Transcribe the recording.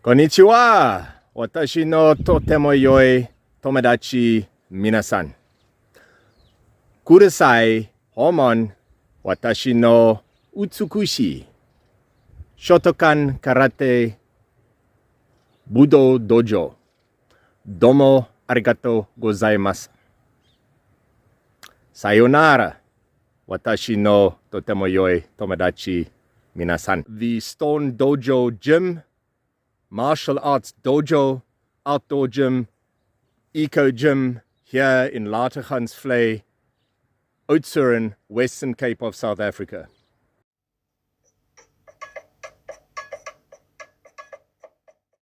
Konnichiwa! Watashi no totemo yoi tomodachi minasan. Kudasai homon watashi no utsukushi. Shotokan karate Budo dojo. Domo arigato gozaimasu. Sayonara. Watashi no totemo yoi tomodachi minasan. The Stone Dojo Gym, martial arts dojo, outdoor gym, eco gym here in LATEGANSVLEI, OUDTSHOORN, Western Cape of South Africa.